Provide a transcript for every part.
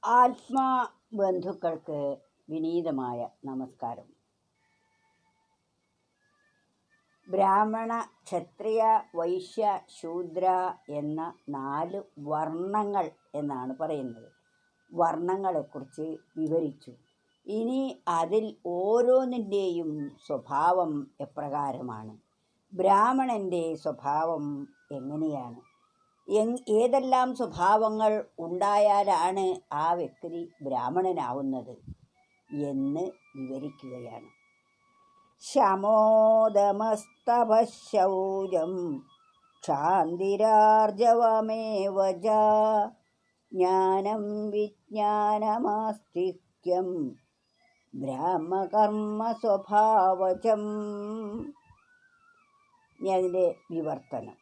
ആത്മാ ബന്ധുക്കൾക്ക് വിനീതമായ നമസ്കാരം. ബ്രാഹ്മണ, ക്ഷത്രിയ, വൈശ്യ, ശൂദ്ര എന്ന 4 വർണ്ണങ്ങൾ എന്നാണ് പറയുന്നത്. വർണ്ണങ്ങളെക്കുറിച്ച് വിവരിച്ചു. ഇനി അതിൽ ഓരോന്നിൻ്റെയും സ്വഭാവം എപ്രകാരമാണ്, ബ്രാഹ്മണൻ്റെ സ്വഭാവം എങ്ങനെയാണ്, ഏതെല്ലാം സ്വഭാവങ്ങൾ ഉണ്ടായാലാണ് ആ വ്യക്തി ബ്രാഹ്മണനാവുന്നത് എന്ന് വിവരിക്കുകയാണ്. ശമോദമസ്തപശൗചം ക്ഷാന്തിരാർജവമേവ ച ജ്ഞാനം വിജ്ഞാനമാസ്തിക്യം ബ്രാഹ്മകർമ്മ സ്വഭാവജം. അതിൻ്റെ വിവർത്തനം: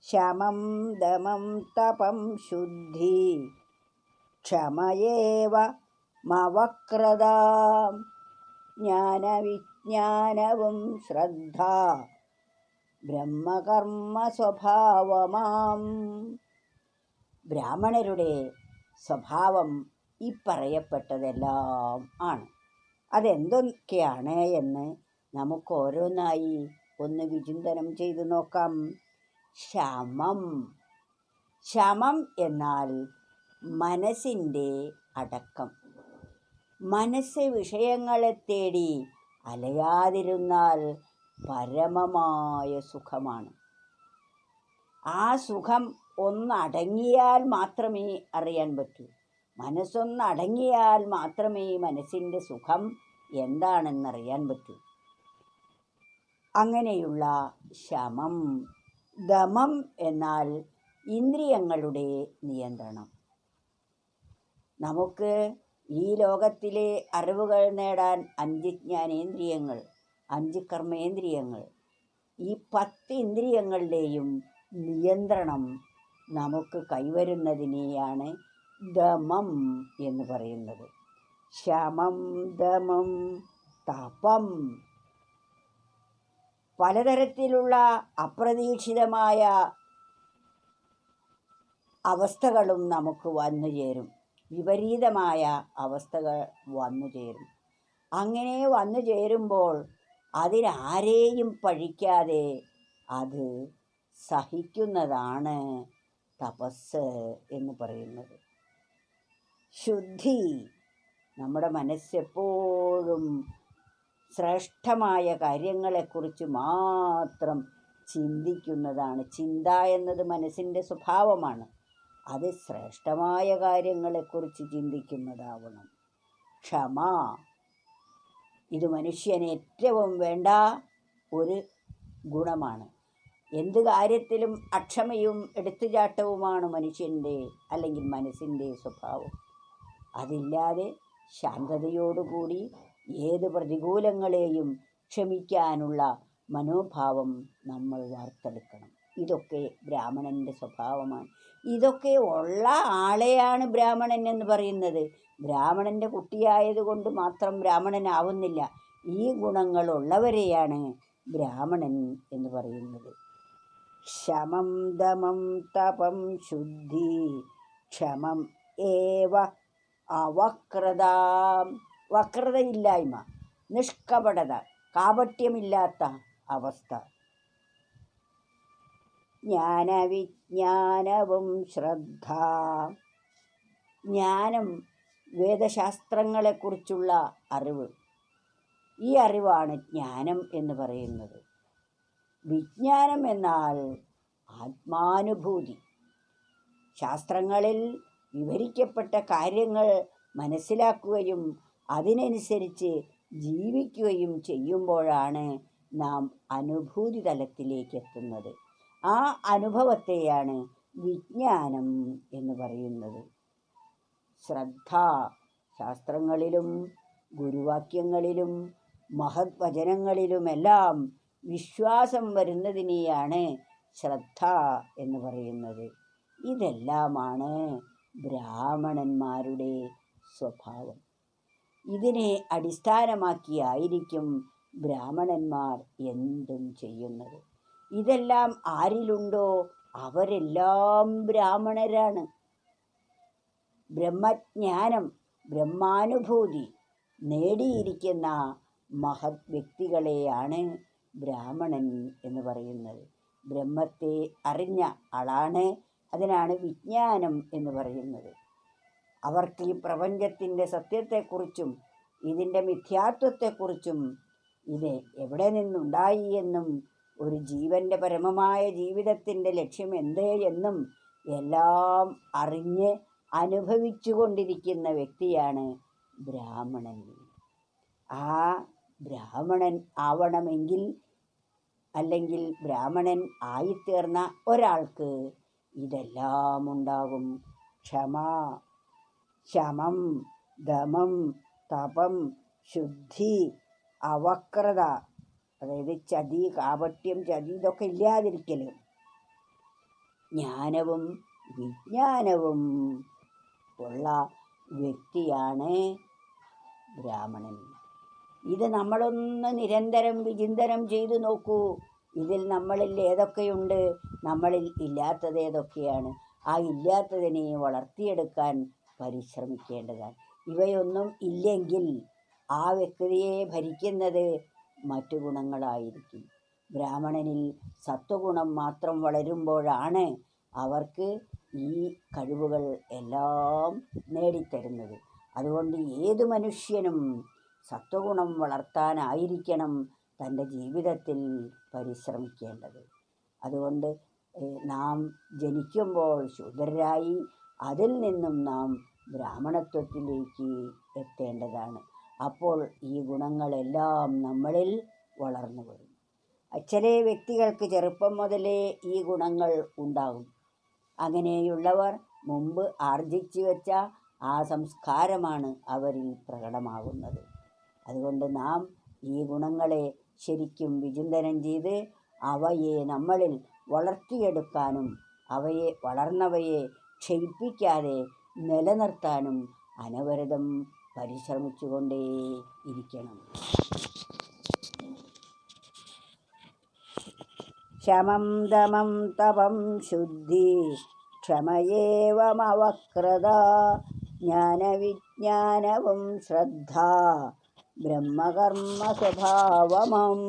ശമം ദമം തപം ശുദ്ധി ക്ഷമയേവ മവക്രതാം ജ്ഞാനവിജ്ഞാനവും ശ്രദ്ധ ബ്രഹ്മകർമ്മ സ്വഭാവമാം. ബ്രാഹ്മണരുടെ സ്വഭാവം ഈ പറയപ്പെട്ടതെല്ലാം ആണ്. അതെന്തൊക്കെയാണ് എന്ന് നമുക്ക് ഓരോന്നായി ഒന്ന് വിചിന്തനം ചെയ്തു നോക്കാം. ശമം എന്നാൽ മനസ്സിൻ്റെ അടക്കം. മനസ്സ് വിഷയങ്ങളെ തേടി അലയാതിരുന്നാൽ പരമമായ സുഖമാണ്. ആ സുഖം ഒന്നടങ്ങിയാൽ മാത്രമേ അറിയാൻ പറ്റൂ. മനസ്സൊന്നടങ്ങിയാൽ മാത്രമേ മനസ്സിൻ്റെ സുഖം എന്താണെന്നറിയാൻ പറ്റൂ. അങ്ങനെയുള്ള ശമം. ദമം എന്നാൽ ഇന്ദ്രിയങ്ങളുടെ നിയന്ത്രണം. നമുക്ക് ഈ ലോകത്തിലെ അറിവുകൾ നേടാൻ 5 ജ്ഞാനേന്ദ്രിയങ്ങൾ, 5 കർമ്മേന്ദ്രിയങ്ങൾ, ഈ 10 ഇന്ദ്രിയങ്ങളുടെയും നിയന്ത്രണം നമുക്ക് കൈവരുന്നതിനെയാണ് ദമം എന്ന് പറയുന്നത്. ശമം, ദമം, തപം. പലതരത്തിലുള്ള അപ്രതീക്ഷിതമായ അവസ്ഥകളും നമുക്ക് വന്നു ചേരും. വിപരീതമായ അവസ്ഥകൾ വന്നു ചേരും. അങ്ങനെ വന്നു ചേരുമ്പോൾ അതിനാരെയും പഴിക്കാതെ അത് സഹിക്കുന്നതാണ് തപസ് എന്ന് പറയുന്നത്. ശുദ്ധി. നമ്മുടെ മനസ്സെപ്പോഴും ശ്രേഷ്ഠമായ കാര്യങ്ങളെക്കുറിച്ച് മാത്രം ചിന്തിക്കുന്നതാണ്. ചിന്ത എന്നത് മനസ്സിൻ്റെ സ്വഭാവമാണ്. അത് ശ്രേഷ്ഠമായ കാര്യങ്ങളെക്കുറിച്ച് ചിന്തിക്കുന്നതാവണം. ക്ഷമ. ഇത് മനുഷ്യന് ഏറ്റവും വേണ്ട ഒരു ഗുണമാണ്. എന്ത് കാര്യത്തിലും അക്ഷമയും എടുത്തുചാട്ടവുമാണ് മനുഷ്യൻ്റെ അല്ലെങ്കിൽ മനസ്സിൻ്റെ സ്വഭാവം. അതില്ലാതെ ശാന്തതയോടുകൂടി ഏത് പ്രതികൂലങ്ങളെയും ക്ഷമിക്കാനുള്ള മനോഭാവം നമ്മൾ വാർത്തെടുക്കണം. ഇതൊക്കെ ബ്രാഹ്മണൻ്റെ സ്വഭാവമാണ്. ഇതൊക്കെ ഉള്ള ആളെയാണ് ബ്രാഹ്മണൻ എന്ന് പറയുന്നത്. ബ്രാഹ്മണൻ്റെ കുട്ടിയായതുകൊണ്ട് മാത്രം ബ്രാഹ്മണനാവുന്നില്ല. ഈ ഗുണങ്ങളുള്ളവരെയാണ് ബ്രാഹ്മണൻ എന്ന് പറയുന്നത്. ശമം, ദമം, തപം, ശുദ്ധി ക്ഷമം ഏവ അവക്രത. വക്രതയില്ലായ്മ, നിഷ്കപടത, കാപട്യമില്ലാത്ത അവസ്ഥ. ജ്ഞാനവിജ്ഞാനവും ശ്രദ്ധ. ജ്ഞാനം, വേദശാസ്ത്രങ്ങളെക്കുറിച്ചുള്ള അറിവ്. ഈ അറിവാണ് ജ്ഞാനം എന്ന് പറയുന്നത്. വിജ്ഞാനം എന്നാൽ ആത്മാനുഭൂതി. ശാസ്ത്രങ്ങളിൽ വിവരിക്കപ്പെട്ട കാര്യങ്ങൾ മനസ്സിലാക്കുകയും അതിനനുസരിച്ച് ജീവിക്കുകയും ചെയ്യുമ്പോഴാണ് നാം അനുഭൂതി തലത്തിലേക്ക് എത്തുന്നത്. ആ അനുഭവത്തെയാണ് വിജ്ഞാനം എന്ന് പറയുന്നത്. ശ്രദ്ധ. ശാസ്ത്രങ്ങളിലും ഗുരുവാക്യങ്ങളിലും മഹത് വചനങ്ങളിലുമെല്ലാം വിശ്വാസം വരുന്നതിനെയാണ് ശ്രദ്ധ എന്ന് പറയുന്നത്. ഇതെല്ലാമാണ് ബ്രാഹ്മണന്മാരുടെ സ്വഭാവം. ഇതിനെ അടിസ്ഥാനമാക്കിയായിരിക്കും ബ്രാഹ്മണന്മാർ എന്തും ചെയ്യുന്നത്. ഇതെല്ലാം ആരിലുണ്ടോ അവരെല്ലാം ബ്രാഹ്മണരാണ്. ബ്രഹ്മജ്ഞാനം, ബ്രഹ്മാനുഭൂതി നേടിയിരിക്കുന്ന മഹത് വ്യക്തികളെയാണ് ബ്രാഹ്മണൻ എന്ന് പറയുന്നത്. ബ്രഹ്മത്തെ അറിഞ്ഞ ആളാണ്. അതിനാണ് വിജ്ഞാനം എന്ന് പറയുന്നത്. അവർക്ക് ഈ പ്രപഞ്ചത്തിൻ്റെ സത്യത്തെക്കുറിച്ചും ഇതിൻ്റെ മിഥ്യാത്വത്തെക്കുറിച്ചും ഇത് എവിടെ നിന്നുണ്ടായി എന്നും ഒരു ജീവൻ്റെ പരമമായ ജീവിതത്തിൻ്റെ ലക്ഷ്യം എന്ത് എന്നും എല്ലാം അറിഞ്ഞ് അനുഭവിച്ചു കൊണ്ടിരിക്കുന്ന വ്യക്തിയാണ് ബ്രാഹ്മണൻ. ആ ബ്രാഹ്മണൻ ആവണമെങ്കിൽ, അല്ലെങ്കിൽ ബ്രാഹ്മണൻ ആയിത്തീർന്ന ഒരാൾക്ക് ഇതെല്ലാം ഉണ്ടാകും. ക്ഷമ, ശമം, ദമം, തപം, ശുദ്ധി, അവക്രത, അതായത് ചതി, കാപട്യം, ചതി ഇതൊക്കെ ഇല്ലാതിരിക്കൽ, ജ്ഞാനവും വിജ്ഞാനവും ഉള്ള വ്യക്തിയാണ് ബ്രാഹ്മണൻ. ഇത് നമ്മളൊന്ന് നിരന്തരം വിചിന്തനം ചെയ്തു നോക്കൂ. ഇതിൽ നമ്മളിൽ ഏതൊക്കെയുണ്ട്, നമ്മളിൽ ഇല്ലാത്തത് ഏതൊക്കെയാണ്? ആ ഇല്ലാത്തതിനെ വളർത്തിയെടുക്കാൻ പരിശ്രമിക്കേണ്ടതാണ്. ഇവയൊന്നും ഇല്ലെങ്കിൽ ആ വ്യക്തിയെ ഭരിക്കുന്നത് മറ്റു ഗുണങ്ങളായിരിക്കും. ബ്രാഹ്മണനിൽ സത്വഗുണം മാത്രം വളരുമ്പോഴാണ് അവർക്ക് ഈ കഴിവുകൾ എല്ലാം നേടിത്തരുന്നത്. അതുകൊണ്ട് ഏതു മനുഷ്യനും സത്വഗുണം വളർത്താനായിരിക്കണം തൻ്റെ ജീവിതത്തിൽ പരിശ്രമിക്കേണ്ടത്. അതുകൊണ്ട് നാം ജനിക്കുമ്പോൾ ശൂദ്രരായി അതിൽ നിന്നും നാം ബ്രാഹ്മണത്വത്തിലേക്ക് എത്തേണ്ടതാണ്. അപ്പോൾ ഈ ഗുണങ്ങളെല്ലാം നമ്മളിൽ വളർന്നു വരും. ചില വ്യക്തികൾക്ക് ചെറുപ്പം മുതലേ ഈ ഗുണങ്ങൾ ഉണ്ടാകും. അങ്ങനെയുള്ളവർ മുമ്പ് ആർജിച്ചു വെച്ച ആ സംസ്കാരമാണ് അവരിൽ പ്രകടമാകുന്നത്. അതുകൊണ്ട് നാം ഈ ഗുണങ്ങളെ ശരിക്കും വിചിന്തനം ചെയ്ത് അവയെ നമ്മളിൽ വളർത്തിയെടുക്കാനും അവയെ വളർന്നവയെ ക്ഷയിപ്പിക്കാതെ നിലനിർത്താനും അനവരതം പരിശ്രമിച്ചുകൊണ്ടേ ഇരിക്കണം. ശമം, ദമം, തപം, ശുദ്ധി, ക്ഷമയേവമവക്രത, ജ്ഞാനവിജ്ഞാനവും ശ്രദ്ധ, ബ്രഹ്മകർമ്മ സ്വഭാവമം.